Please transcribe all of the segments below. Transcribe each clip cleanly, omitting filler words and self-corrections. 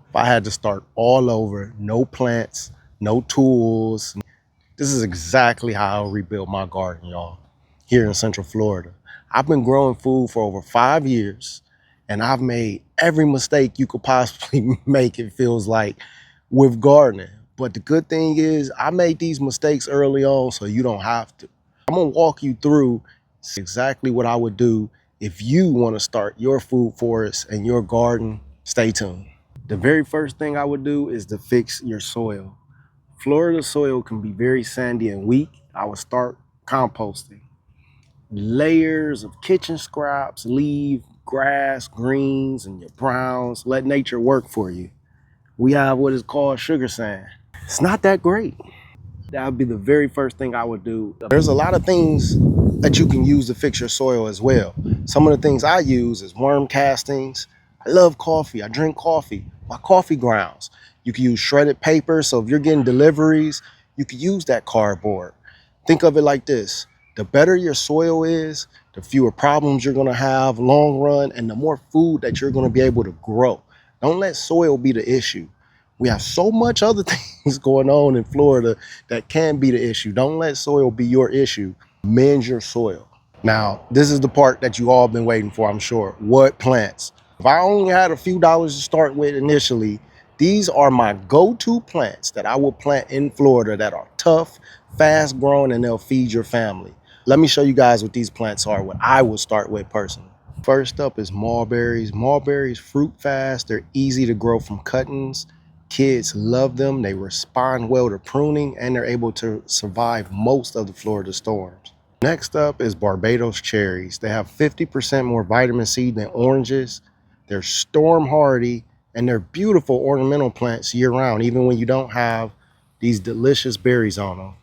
If I had to start all over, no plants, no tools, this is exactly how I'll rebuild my garden, y'all, here in Central Florida. I've been growing food for over 5 years, and I've made every mistake you could possibly make, it feels like, with gardening. But the good thing is I made these mistakes early on so you don't have to. I'm gonna walk you through exactly what I would do if you want to start your food forest and your garden. Stay tuned. The very first thing I would do is to fix your soil. Florida soil can be very sandy and weak. I would start composting. Layers of kitchen scraps, leave, grass, greens, and your browns. Let nature work for you. We have what is called sugar sand. It's not that great. That would be the very first thing I would do. There's a lot of things that you can use to fix your soil as well. Some of the things I use is worm castings. I love coffee. I drink coffee. My coffee grounds. You can use shredded paper. So if you're getting deliveries, you can use that cardboard. Think of it like this. The better your soil is, the fewer problems you're going to have long run, and the more food that you're going to be able to grow. Don't let soil be the issue. We have so much other things going on in Florida that can be the issue. Don't let soil be your issue. Mend your soil. Now, this is the part that you all been waiting for, I'm sure. What plants? If I only had a few dollars to start with initially, these are my go-to plants that I will plant in Florida that are tough, fast growing, and they'll feed your family. Let me show you guys what these plants are, what I will start with personally. First up is mulberries. Mulberries fruit fast. They're easy to grow from cuttings. Kids love them. They respond well to pruning, and they're able to survive most of the Florida storms. Next up is Barbados cherries. They have 50% more vitamin C than oranges. They're storm hardy, and they're beautiful ornamental plants year round, even when you don't have these delicious berries on them.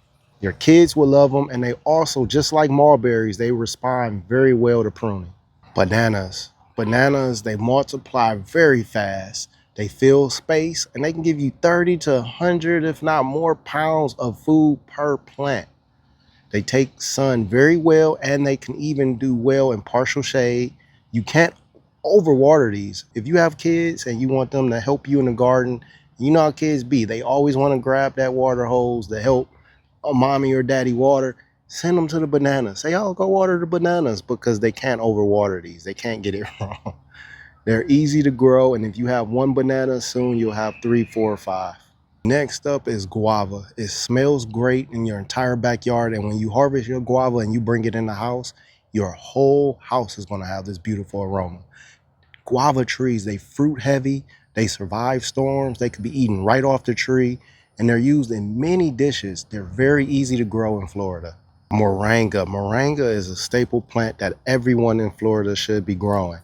Your kids will love them, and they also, just like mulberries, they respond very well to pruning. Bananas. Bananas, they multiply very fast. They fill space, and they can give you 30 to 100, if not more, pounds of food per plant. They take sun very well, and they can even do well in partial shade. You can't overwater these. If you have kids and you want them to help you in the garden, you know how kids be. They always want to grab that water hose to help mommy or daddy water. Send them to the bananas. Say, oh, go water the bananas, because they can't overwater these. They can't get it wrong. They're easy to grow, and if you have one banana, soon you'll have 3, 4, or 5. Next up is guava. It smells great in your entire backyard, and when you harvest your guava and you bring it in the house, your whole house is going to have this beautiful aroma. Guava trees, they fruit heavy, they survive storms, they could be eaten right off the tree, and they're used in many dishes. They're very easy to grow in Florida. Moringa. Moringa is a staple plant that everyone in Florida should be growing.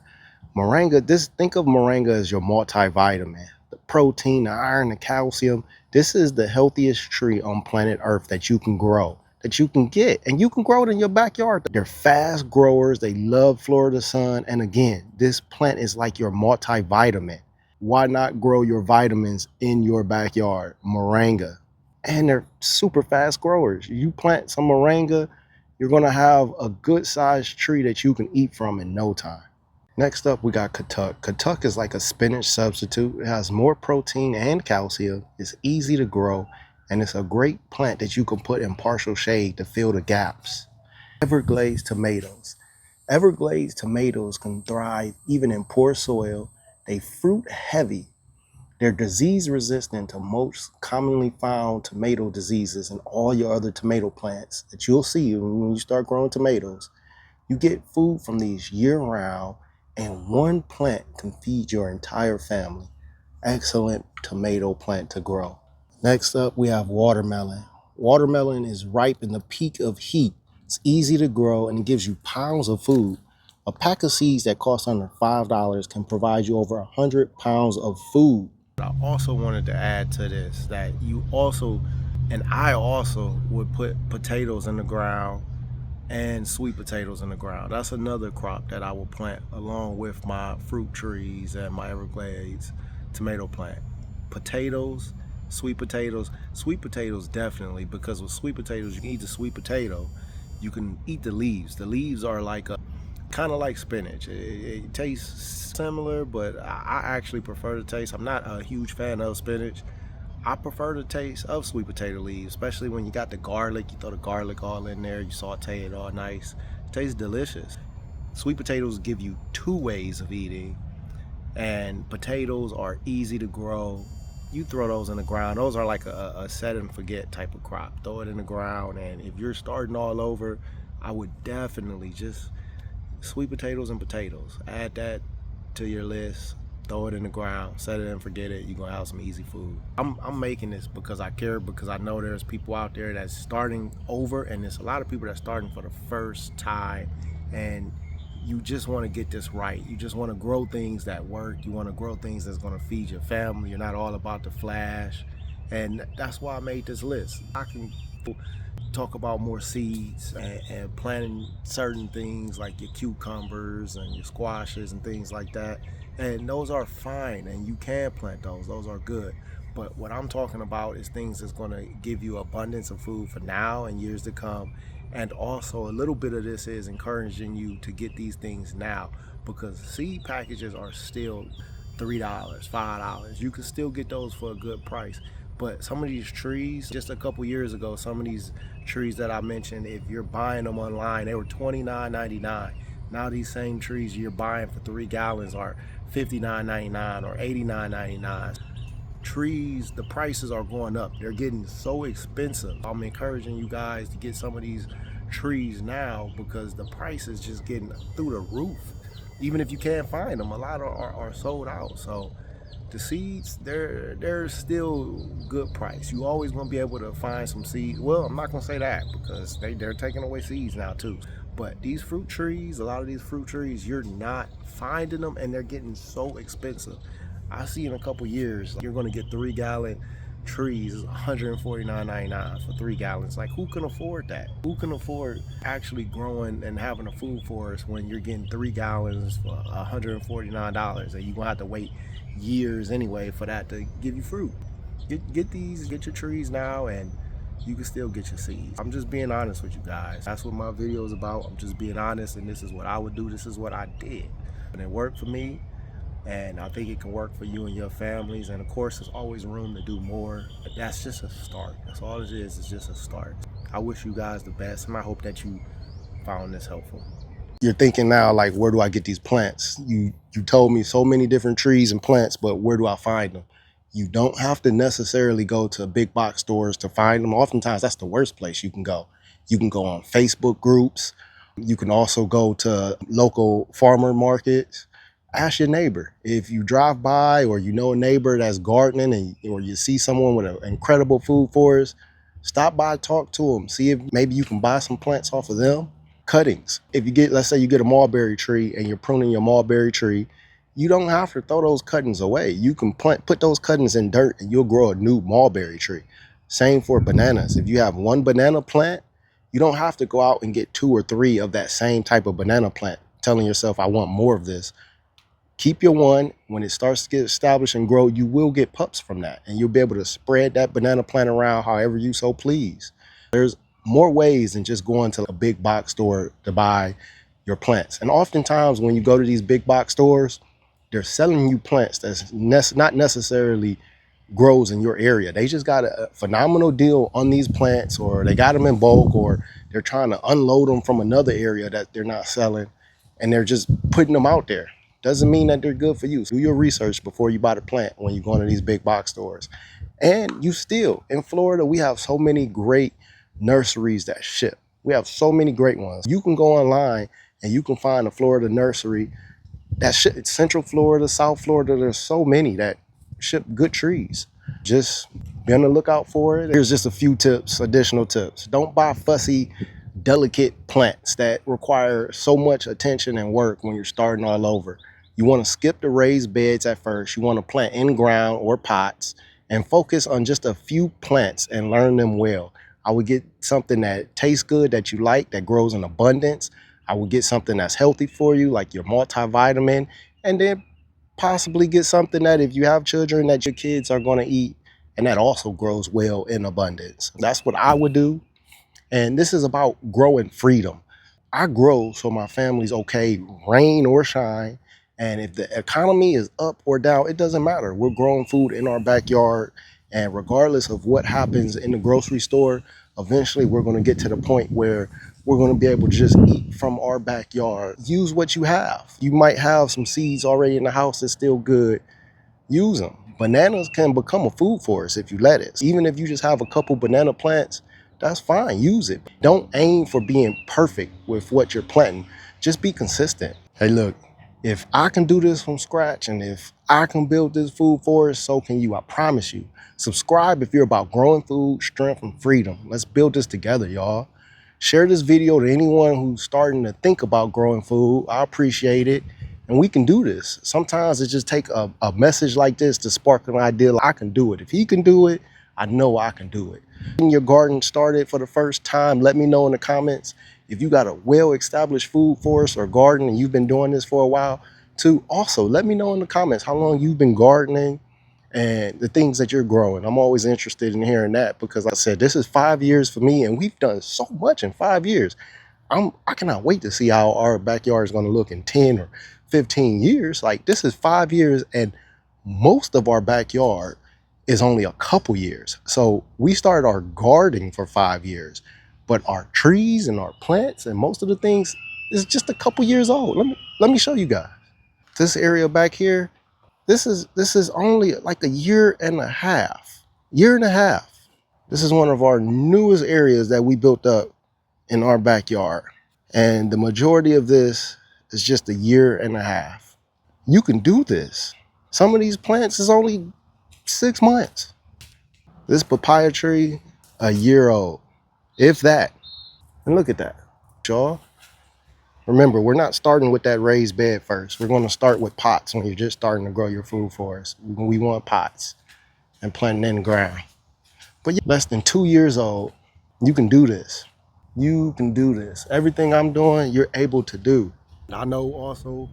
Moringa, think of moringa as your multivitamin. The protein, the iron, the calcium. This is the healthiest tree on planet Earth that you can grow, that you can get, and you can grow it in your backyard. They're fast growers. They love Florida sun. And again, this plant is like your multivitamin. Why not grow your vitamins in your backyard? Moringa. And they're super fast growers. You plant some moringa, you're going to have a good sized tree that you can eat from in no time. Next up, we got Katuk. Katuk is like a spinach substitute. It has more protein and calcium. It's easy to grow, and it's a great plant that you can put in partial shade to fill the gaps. Everglades tomatoes. Everglades tomatoes can thrive even in poor soil. They fruit heavy. They're disease resistant to most commonly found tomato diseases and all your other tomato plants that you'll see when you start growing tomatoes. You get food from these year round, and one plant can feed your entire family. Excellent tomato plant to grow. Next up, we have watermelon. Watermelon is ripe in the peak of heat. It's easy to grow, and it gives you pounds of food. A pack of seeds that cost under $5 can provide you over 100 pounds of food. I also wanted to add to this that I also would put potatoes in the ground and sweet potatoes in the ground. That's another crop that I will plant along with my fruit trees and my Everglades tomato plant. Potatoes, sweet potatoes definitely, because with sweet potatoes, you can eat the sweet potato, you can eat the leaves. The leaves are like kind of like spinach. It tastes similar, but I actually prefer the taste. I'm not a huge fan of spinach. I prefer the taste of sweet potato leaves, especially when you got the garlic. You throw the garlic all in there, you saute it all nice. It tastes delicious. Sweet potatoes give you two ways of eating, and potatoes are easy to grow. You throw those in the ground. Those are like a set and forget type of crop. Throw it in the ground, and if you're starting all over, I would definitely just sweet potatoes and potatoes. Add that to your list. Throw it in the ground, set it and forget it. You're gonna have some easy food. I'm making this because I care, because I know there's people out there that's starting over, and there's a lot of people that's starting for the first time, and you just want to get this right. You just want to grow things that work. You want to grow things that's going to feed your family. You're not all about the flash, and that's why I made this list. I can talk about more seeds and planting certain things like your cucumbers and your squashes and things like that, and those are fine, and you can plant those are good. But what I'm talking about is things that's going to give you abundance of food for now and years to come. And also a little bit of this is encouraging you to get these things now, because seed packages are still $3, $5. You can still get those for a good price. But some of these trees, just a couple years ago, some of these trees that I mentioned, if you're buying them online, they were $29.99. Now these same trees you're buying for 3 gallons are $59.99 or $89.99. Trees, the prices are going up. They're getting so expensive. I'm encouraging you guys to get some of these trees now, because the price is just getting through the roof. Even if you can't find them, a lot are sold out. So the seeds, they're still good price. You always gonna be able to find some seeds. Well, I'm not gonna say that, because they're taking away seeds now too. But these fruit trees, a lot of these fruit trees, you're not finding them, and they're getting so expensive. I see in a couple years you're gonna get 3 gallon trees $149.99 for 3 gallons. Like, who can afford that? Who can afford actually growing and having a food forest when you're getting 3 gallons for $149, and you're gonna have to wait years anyway for that to give you fruit? Get your trees now, and you can still get your seeds. I'm just being honest with you guys. That's what my video is about. I'm just being honest, and this is what I would do. This is what I did, and it worked for me. And I think it can work for you and your families. And of course, there's always room to do more, but that's just a start. That's all it is. It's just a start. I wish you guys the best, and I hope that you found this helpful. You're thinking now, like, where do I get these plants? You told me so many different trees and plants, but where do I find them? You don't have to necessarily go to big box stores to find them. Oftentimes, that's the worst place you can go. You can go on Facebook groups. You can also go to local farmer markets. Ask your neighbor. If you drive by, or you know a neighbor that's gardening, or you see someone with an incredible food forest, stop by, talk to them, see if maybe you can buy some plants off of them. Cuttings. If you get, let's say you get a mulberry tree and you're pruning your mulberry tree, you don't have to throw those cuttings away. You can put those cuttings in dirt, and you'll grow a new mulberry tree. Same for bananas. If you have one banana plant, you don't have to go out and get 2 or 3 of that same type of banana plant, telling yourself, I want more of this. Keep your one. When it starts to get established and grow, you will get pups from that, and you'll be able to spread that banana plant around however you so please. There's more ways than just going to a big box store to buy your plants. And oftentimes when you go to these big box stores, they're selling you plants that's not necessarily grows in your area. They just got a phenomenal deal on these plants, or they got them in bulk, or they're trying to unload them from another area that they're not selling, and they're just putting them out there. Doesn't mean that they're good for you. Do your research before you buy the plant when you go into these big box stores. And you still, in Florida, we have so many great nurseries that ship. We have so many great ones. You can go online and you can find a Florida nursery that ship. Central Florida, South Florida, there's so many that ship good trees. Just be on the lookout for it. Here's just a few tips, additional tips. Don't buy fussy, delicate plants that require so much attention and work when you're starting all over. You want to skip the raised beds at first. You want to plant in ground or pots and focus on just a few plants and learn them well. I would get something that tastes good, that you like, that grows in abundance. I would get something that's healthy for you, like your multivitamin, and then possibly get something that if you have children that your kids are going to eat, and that also grows well in abundance. That's what I would do. And this is about growing freedom. I grow so my family's okay, rain or shine. And if the economy is up or down, it doesn't matter. We're growing food in our backyard. And regardless of what happens in the grocery store, eventually we're going to get to the point where we're going to be able to just eat from our backyard. Use what you have. You might have some seeds already in the house that's still good. Use them. Bananas can become a food for us if you let it. Even if you just have a couple banana plants, that's fine. Use it. Don't aim for being perfect with what you're planting. Just be consistent. Hey, look, if I can do this from scratch and if I can build this food forest, so can you. I promise you. Subscribe if you're about growing food, strength, and freedom. Let's build this together, y'all. Share this video to anyone who's starting to think about growing food. I appreciate it. And we can do this. Sometimes it just takes a message like this to spark an idea. I can do it. If he can do it, I know I can do it. Getting your garden started for the first time, let me know in the comments. If you got a well-established food forest or garden and you've been doing this for a while, too, also let me know in the comments how long you've been gardening and the things that you're growing. I'm always interested in hearing that because like I said, this is 5 years for me and we've done so much in 5 years. I cannot wait to see how our backyard is going to look in 10 or 15 years. Like this is 5 years and most of our backyard is only a couple years. So we started our gardening for 5 years, but our trees and our plants and most of the things is just a couple years old. Let me show you guys. This area back here, this is only like a year and a half. Year and a half. This is one of our newest areas that we built up in our backyard. And the majority of this is just a year and a half. You can do this. Some of these plants is only 6 months. This papaya tree, a year old, if that. And look at that, y'all. Remember, we're not starting with that raised bed first. We're going to start with pots when you're just starting to grow your food forest. We want pots and planting in the ground. But yeah, less than 2 years old, you can do this. You can do this. Everything I'm doing, you're able to do. I know also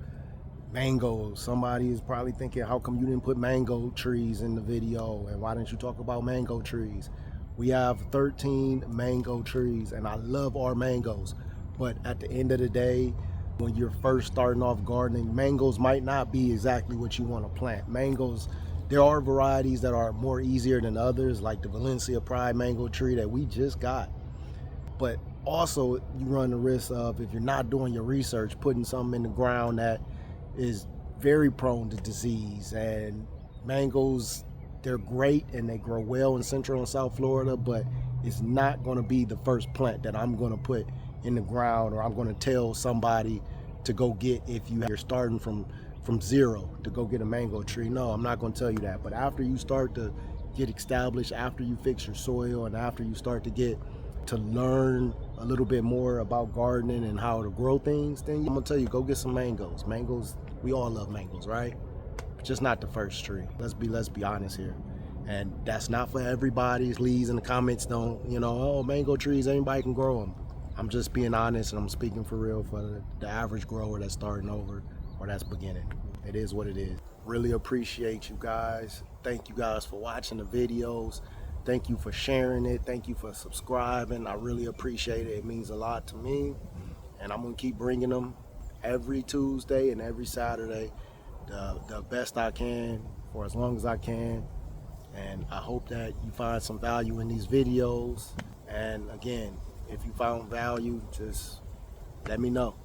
mangoes. Somebody is probably thinking, how come you didn't put mango trees in the video? And why didn't you talk about mango trees? We have 13 mango trees and I love our mangoes. But at the end of the day, when you're first starting off gardening, mangoes might not be exactly what you want to plant. Mangoes, there are varieties that are more easier than others, like the Valencia Pride mango tree that we just got. But also you run the risk of, if you're not doing your research, putting something in the ground that is very prone to disease. And mangoes, they're great and they grow well in Central and South Florida, but it's not going to be the first plant that I'm going to put in the ground or I'm going to tell somebody to go get if you're starting from zero to go get a mango tree. No, I'm not going to tell you that. But after you start to get established, after you fix your soil and after you start to get to learn a little bit more about gardening and how to grow things, then I'm gonna tell you, go get some mangoes. Mangoes, we all love mangoes, right? Just not the first tree. Let's be honest here. And that's not for everybody. Please in the comments don't, oh, mango trees, anybody can grow them. I'm just being honest and I'm speaking for real for the average grower that's starting over or that's beginning. It is what it is. Really appreciate you guys. Thank you guys for watching the videos. Thank you for sharing it. Thank you for subscribing. I really appreciate it. It means a lot to me. And I'm going to keep bringing them every Tuesday and every Saturday, the best I can for as long as I can. And I hope that you find some value in these videos. And again, if you found value, just let me know.